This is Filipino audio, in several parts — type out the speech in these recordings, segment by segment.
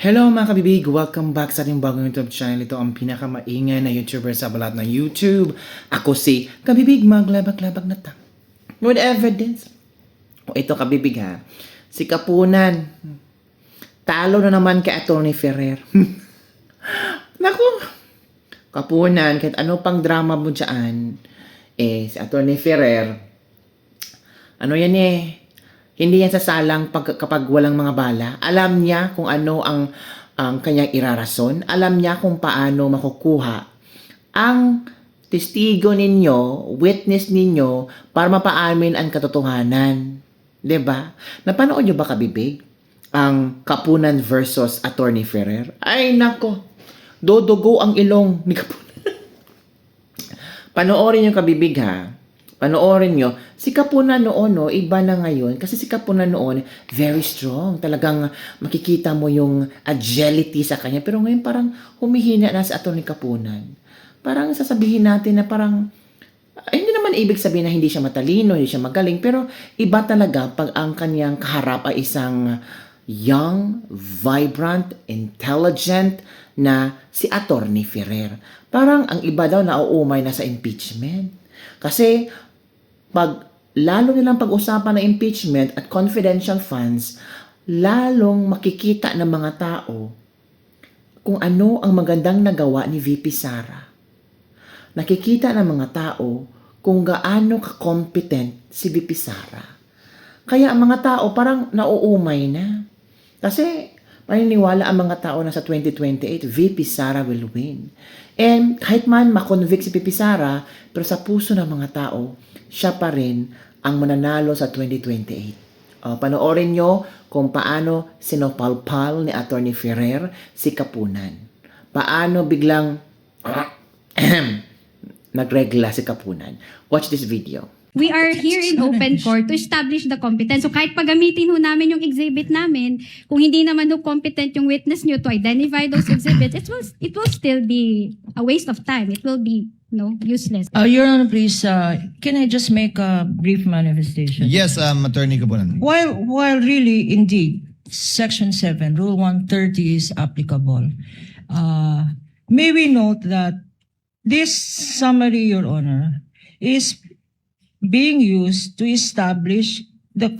Hello mga kabibig! Welcome back sa ating bagong YouTube channel. Ito ang pinakamaingay na YouTuber sa balat ng YouTube. Ako si Kabibig Maglabag-labag na ta. With evidence. O ito kabibig ha. Si Kapunan. Talo na naman kay Atty. Ferrer. Naku! Kapunan, kahit ano pang drama mo dyan, si Atty. Ferrer, ano yan hindi yan sasalang kapag walang mga bala. Alam niya kung ano ang kanyang irarason. Alam niya kung paano makukuha ang testigo ninyo, witness ninyo, para mapaamin ang katotohanan. 'Di ba? Napanood niyo ba kabibig? Ang Kapunan versus Atty. Ferrer? Ay nako, dodogo ang ilong ni Kapunan. Panoorin niyo kabibig ha. Panoorin nyo, si Kapunan noon, iba na ngayon. Kasi si Kapunan noon, very strong. Talagang makikita mo yung agility sa kanya. Pero ngayon parang humihina na sa Atty. Kapunan. Parang sasabihin natin na parang, hindi naman ibig sabihin na hindi siya matalino, hindi siya magaling. Pero iba talaga pag ang kanyang kaharap ay isang young, vibrant, intelligent na si Atty. Ferrer. Parang ang iba daw nauumay na sa impeachment. Kasi pag lalo nilang pag-usapan ng impeachment at confidential funds, lalong makikita ng mga tao kung ano ang magandang nagawa ni VP Sara. Nakikita ng mga tao kung gaano ka-competent si VP Sara. Kaya ang mga tao parang nauumay na. Kasi maniniwala ang mga tao na sa 2028, VP Sara will win. And kahit man makonvict si VP Sara, pero sa puso ng mga tao, siya pa rin ang mananalo sa 2028. Panoorin nyo kung paano sinopalpal ni Atty. Ferrer si Kapunan. Paano biglang nagregla si Kapunan. Watch this video. We are here in open court to establish the competence. So kahit pagamitin ho namin yung exhibit namin, kung hindi naman ho competent yung witness nyo to identify those exhibits, it will still be a waste of time. It will be useless. Your Honor, please, can I just make a brief manifestation? Yes, Attorney Kapunan. While really, indeed, Section 7, Rule 130 is applicable, may we note that this summary, Your Honor, is being used to establish the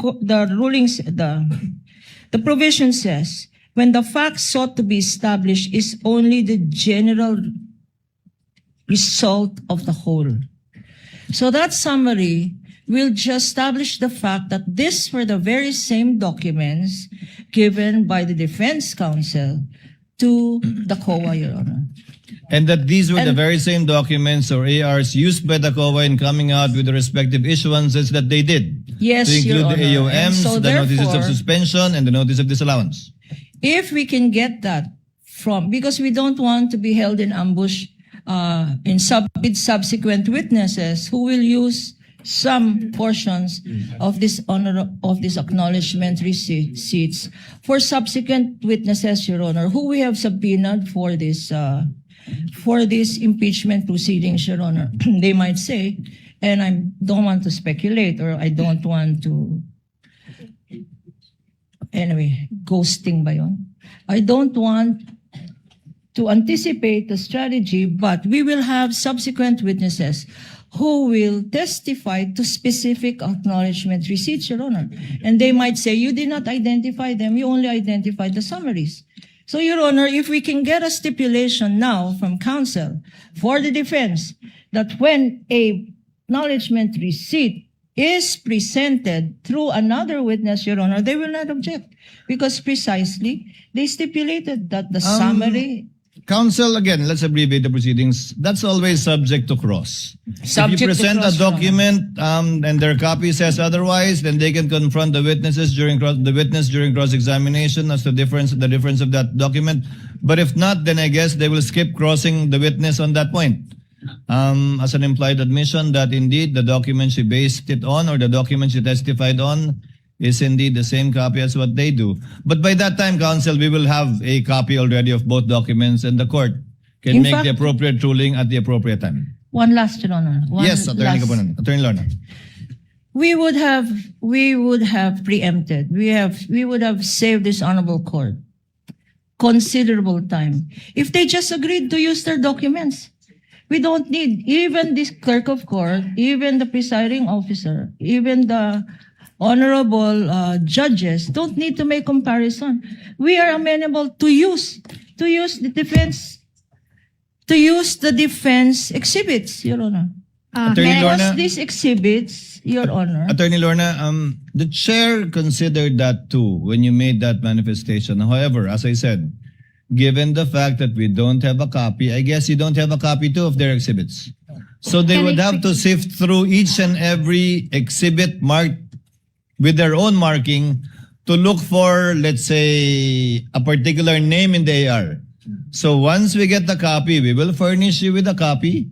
rulings. The provision says when the facts sought to be established is only the general result of the whole. So that summary will just establish the fact that these were the very same documents given by the defense counsel to the COA, Your Honor. And that these were the very same documents or ARs used by the COA in coming out with the respective issuances that they did. Yes, to include Your the Honor. And AOMs, so the notices of therefore, suspension, and the notice of disallowance. if we can get that because we don't want to be held in ambush with subsequent witnesses who will use some portions of this acknowledgement receipts for subsequent witnesses, Your Honor, who we have subpoenaed for this impeachment proceedings, Your Honor. They might say, and I don't want to speculate, or I don't want to, anyway, ghosting ba yun? I don't want to anticipate the strategy, but we will have subsequent witnesses who will testify to specific acknowledgement receipts, Your Honor. And they might say, you did not identify them, you only identified the summaries. So, Your Honor, if we can get a stipulation now from counsel for the defense that when a acknowledgement receipt is presented through another witness, Your Honor, they will not object because precisely they stipulated that the summary. Counsel, again, let's abbreviate the proceedings. That's always subject to cross. Subject if you to present cross, a document and their copy says otherwise, then they can confront the witnesses during cross-examination as to the difference of that document. But if not, then I guess they will skip crossing the witness on that point. As an implied admission that indeed the document she based it on or the document she testified on is indeed the same copy as what they do. But by that time, counsel, we will have a copy already of both documents and the court can In make fact, the appropriate ruling at the appropriate time. One last, Your Honor. Yes, Attorney Kapunan. Attorney Lorna. We would have preempted. We would have saved this honorable court considerable time. If they just agreed to use their documents, we don't need even this clerk of court, even the presiding officer, even the honorable judges don't need to make comparison. We are amenable to use the defense exhibits, Your Honor. Attorney May I- Lorna? Because these exhibits, Your Honor. Attorney Lorna, the chair considered that too when you made that manifestation. However, as I said, given the fact that we don't have a copy, I guess you don't have a copy too of their exhibits. So they Can would I have to sift through each and every exhibit marked with their own marking to look for, let's say, a particular name in the AR. So once we get the copy, we will furnish you with a copy.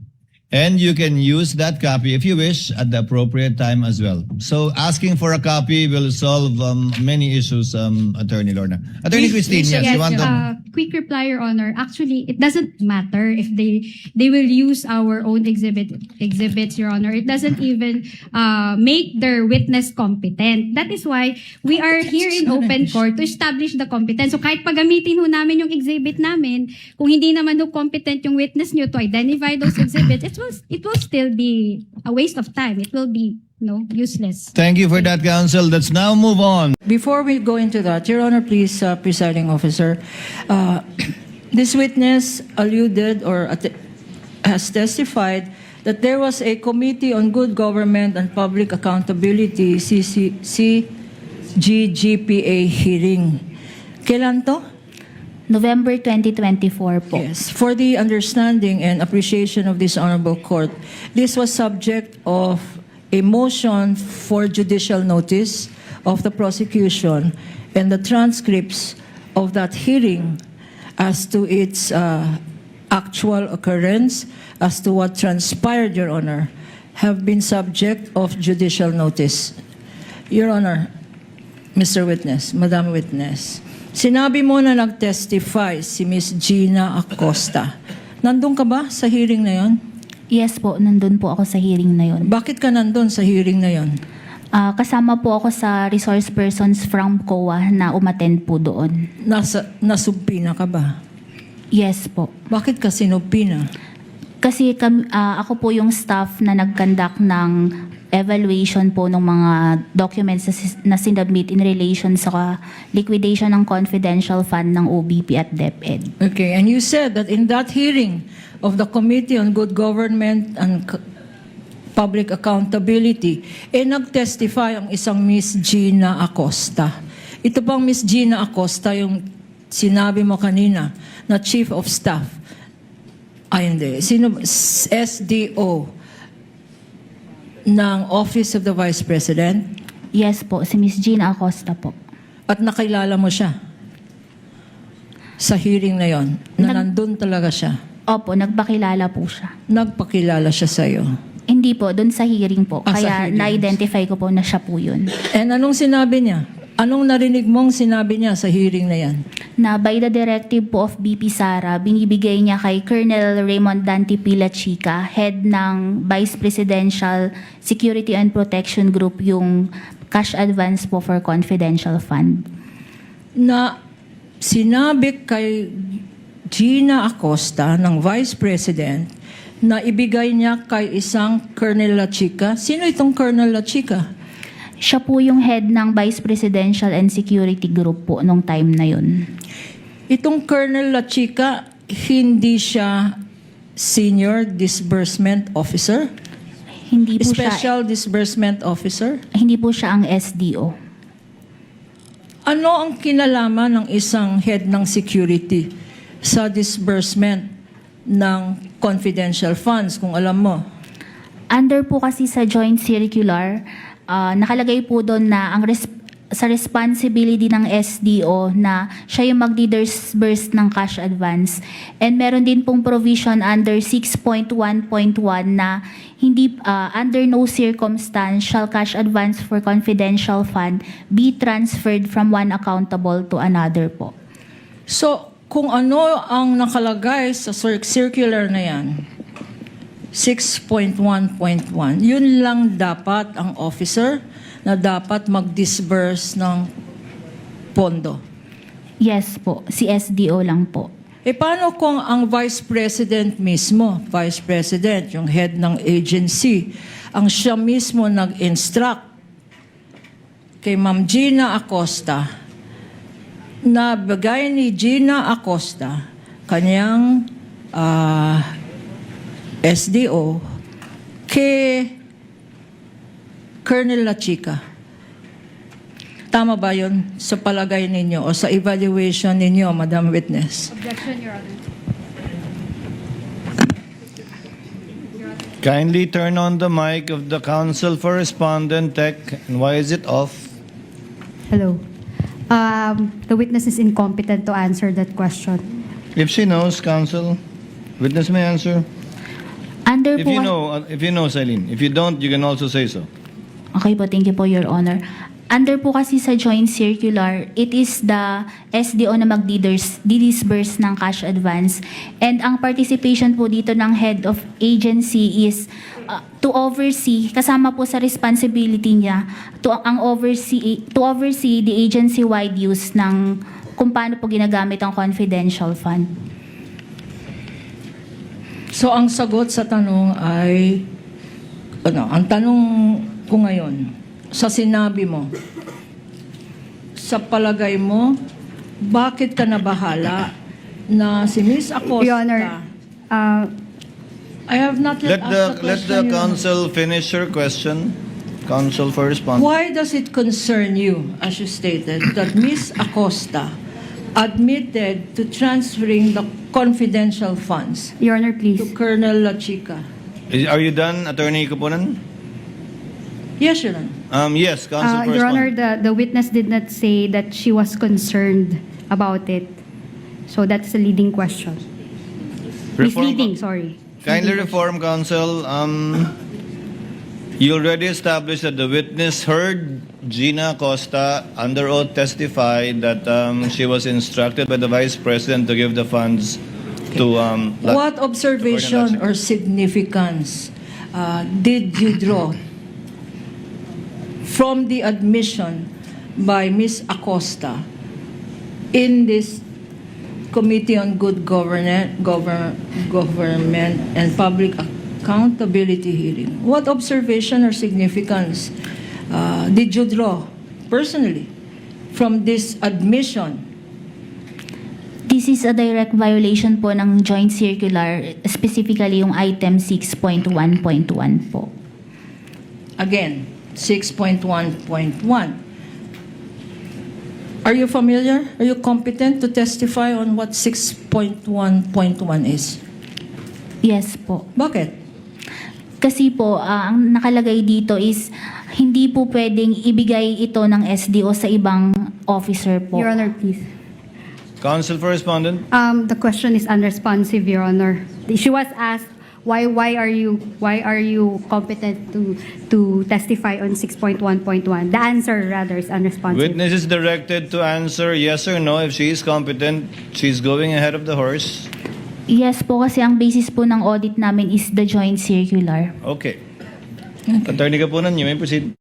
And you can use that copy if you wish at the appropriate time as well. So asking for a copy will solve many issues, Attorney Lorna. Attorney Christine, yes, you want to... quick reply, Your Honor. Actually, it doesn't matter if they will use our own exhibits, Your Honor. It doesn't even make their witness competent. That is why we are here in open court to establish the competence. So kahit pagamitin ho namin yung exhibit namin, kung hindi naman ho competent yung witness nyo to identify those exhibits, it will still be a waste of time. It will be useless. Thank you for that, counsel. Let's now move on. Before we go into that, Your Honor, please, presiding officer, this witness alluded or has testified that there was a Committee on Good Government and Public Accountability, CGGPA hearing. Kailan to? November 2024 po. Yes. For the understanding and appreciation of this honorable court, this was subject of a motion for judicial notice of the prosecution and the transcripts of that hearing as to its actual occurrence, as to what transpired, Your Honor, have been subject of judicial notice. Your Honor, Mr. Witness, Madam Witness, sinabi mo na nag-testify si Miss Gina Acosta. Nandun ka ba sa hearing na yon? Yes po, nandun po ako sa hearing na yon. Bakit ka nandun sa hearing na yon? Kasama po ako sa resource persons from COA na umattend po doon. Nasubpina ka ba? Yes po. Bakit ka sinubpina? Kasi ako po yung staff na nag-conduct ng evaluation po ng mga documents na sinubmit in relation sa liquidation ng confidential fund ng OBP at DepEd. Okay, and you said that in that hearing of the Committee on Good Government and Public Accountability, nag-testify ang isang Miss Gina Acosta. Ito bang Miss Gina Acosta yung sinabi mo kanina na Chief of Staff? Ay, hindi. Sino? SDO ng Office of the Vice President? Yes po, si Miss Gina Acosta po. At nakilala mo siya sa hearing na yon, na nandun talaga siya. Opo, nagpakilala po siya. Nagpakilala siya sa'yo. Hindi po, doon sa hearing po. Sa Kaya hearing. na-identify ko po na siya po yun. And anong sinabi niya? Anong narinig mong sinabi niya sa hearing na yan? Na by the directive po of BP Sara, binibigay niya kay Colonel Raymond Dante Pilachica, head ng Vice Presidential Security and Protection Group, yung cash advance po for confidential fund. Na sinabi kay Gina Acosta ng Vice President na ibigay niya kay isang Colonel Lachica. Sino itong Colonel Lachica? Siya po yung head ng Vice Presidential and Security Group po nung time na yun. Itong Colonel Lachica, hindi siya Senior Disbursement Officer? Hindi po Special Disbursement Officer? Hindi po siya ang SDO. Ano ang kinalaman ng isang head ng security sa disbursement ng confidential funds, kung alam mo? Under po kasi sa joint circular, nakalagay po doon na sa responsibility ng SDO na siya yung mag-disburse ng cash advance. And meron din pong provision under 6.1.1 na hindi under no circumstance shall cash advance for confidential fund be transferred from one accountable to another po. So, kung ano ang nakalagay sa circular na yan, 6.1.1, yun lang dapat ang officer na dapat mag-disburse ng pondo. Yes po, si SDO lang po. Paano kung ang Vice President mismo, Vice President, yung head ng agency, ang siya mismo nag-instruct kay Ma'am Gina Acosta na bigay ni Gina Acosta kanyang SDO kay Colonel La Chica. Tama ba yun sa palagay ninyo o sa evaluation ninyo, Madam Witness? Objection, Your Honor. Kindly turn on the mic of the counsel for respondent, Tech. And why is it off? Hello. The witness is incompetent to answer that question. If she knows, counsel, witness may answer. Under If po, you know, Celine. If you don't, you can also say so. okay po, thank you po, Your Honor. Under po kasi sa joint circular, it is the SDO na mag-disburse ng cash advance. And ang participation po dito ng head of agency is to oversee, kasama po sa responsibility niya, to oversee the agency-wide use ng kung paano po ginagamit ang confidential fund. So ang sagot sa tanong ay, ang tanong ko ngayon, sa sinabi mo, sa palagay mo, bakit ka nabahala na si Miss Acosta? Your Honor, I have not Let yet asked the the question. counsel finish her question. Counsel for respondent. Why does it concern you, as you stated, that Miss Acosta admitted to transferring the confidential funds Your Honor, please. to Colonel La Chica? Are you done, Attorney Kapunan? Yes, Your Honor. Yes, counsel for Your Honor, respondent. the witness did not say that she was concerned about it. So that's a leading question. Misleading, sorry. Kindly reform, counsel. You already established that the witness heard Gina Acosta under oath testify that she was instructed by the Vice President to give the funds to What observation or significance did you draw from the admission by Ms. Acosta in this Committee on Good Government and Public Accountability hearing? What observation or significance did you draw personally from this admission? This is a direct violation po ng joint circular, specifically yung item 6.1.1 po. Again, 6.1.1. Are you familiar? Are you competent to testify on what 6.1.1 is? Yes po. Bakit? Kasi po, ang nakalagay dito is hindi po pwedeng ibigay ito ng SDO sa ibang officer po. Your Honor, please. counsel for respondent. The question is unresponsive, Your Honor. She was asked, why are you competent to testify on 6.1.1? The answer rather is unresponsive. Witness is directed to answer yes or no. If she is competent, she's going ahead of the horse. Yes po, kasi ang basis po ng audit namin is the joint circular. Okay. Attorney Kapunan, you may proceed.